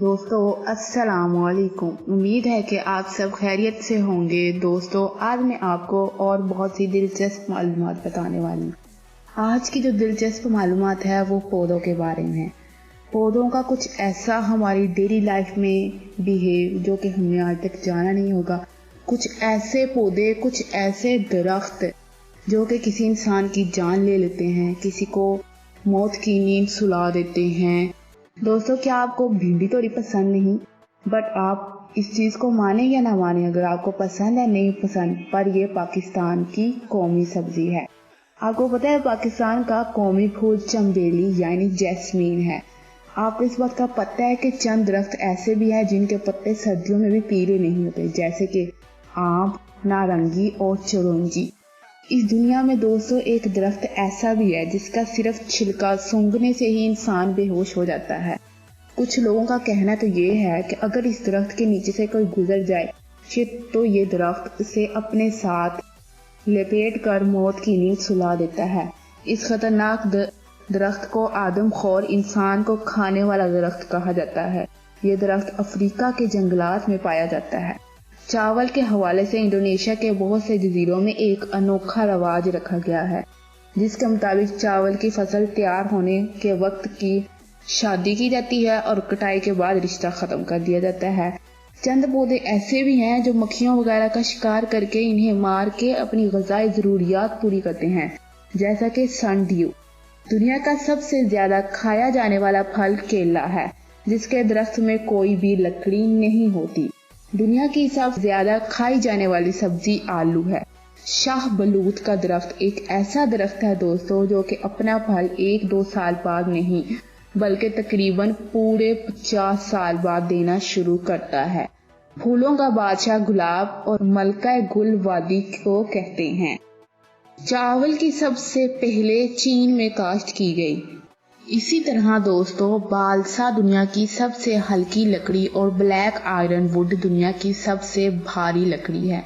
दोस्तों अस्सलाम वालेकुम। उम्मीद है कि आप सब खैरियत से होंगे। दोस्तों आज मैं आपको और बहुत सी दिलचस्प मालूमात बताने वाली हूँ। आज की जो दिलचस्प मालूमात है वो पौधों के बारे में है। पौधों का कुछ ऐसा हमारी डेली लाइफ में भी है जो कि हमने आज तक जाना नहीं होगा। कुछ ऐसे पौधे, कुछ ऐसे दरख्त जो कि किसी इंसान की जान ले लेते हैं, किसी को मौत की नींद सुला देते हैं। दोस्तों क्या आपको भिंडी थोड़ी पसंद नहीं, बट आप इस चीज़ को माने या ना माने, अगर आपको पसंद है नहीं पसंद, पर ये पाकिस्तान की कौमी सब्जी है। आपको पता है पाकिस्तान का कौमी फूल चमेली यानी जैस्मीन है। आपको इस बात का पता है कि चंद दरख्त ऐसे भी हैं जिनके पत्ते सर्दियों में भी पीले नहीं होते, जैसे कि आम, नारंगी और चिरौंजी। इस दुनिया में दोस्तों एक दरख्त ऐसा भी है जिसका सिर्फ छिलका सूंघने से ही इंसान बेहोश हो जाता है। कुछ लोगों का कहना तो ये है कि अगर इस दरख्त के नीचे से कोई गुजर जाए तो ये दरख्त उसे अपने साथ लपेट कर मौत की नींद सुला देता है। इस खतरनाक दरख्त को आदमखोर इंसान को खाने वाला दरख्त कहा जाता है। ये दरख्त अफ्रीका के जंगलात में पाया जाता है। चावल के हवाले से इंडोनेशिया के बहुत से जजीरों में एक अनोखा रवाज रखा गया है, जिसके मुताबिक चावल की फसल तैयार होने के वक्त की शादी की जाती है और कटाई के बाद रिश्ता खत्म कर दिया जाता है। चंद पौधे ऐसे भी हैं जो मक्खियों वगैरह का शिकार करके इन्हें मार के अपनी ग़िज़ाई ज़रूरियात पूरी करते हैं, जैसा कि सनड्यू। दुनिया का सबसे ज्यादा खाया जाने वाला फल केला है, जिसके दरख्त में कोई भी लकड़ी नहीं होती। दुनिया की सबसे ज्यादा खाई जाने वाली सब्जी आलू है। शाह बलूत का दरख्त एक ऐसा दरख्त है दोस्तों जो कि अपना फल 1-2 साल बाद नहीं बल्कि तकरीबन पूरे 50 साल बाद देना शुरू करता है। फूलों का बादशाह गुलाब और मलका गुल वादी को कहते हैं। चावल की सबसे पहले चीन में काश्त की गई। इसी तरह दोस्तों बालसा दुनिया की सबसे हल्की लकड़ी और ब्लैक आयरन वुड दुनिया की सबसे भारी लकड़ी है।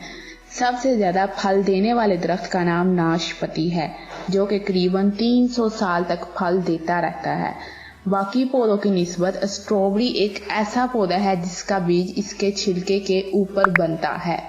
सबसे ज्यादा फल देने वाले दरख्त का नाम नाशपति है, जो कि करीबन 300 साल तक फल देता रहता है। बाकी पौधों की निस्बत स्ट्रॉबेरी एक ऐसा पौधा है जिसका बीज इसके छिलके के ऊपर बनता है।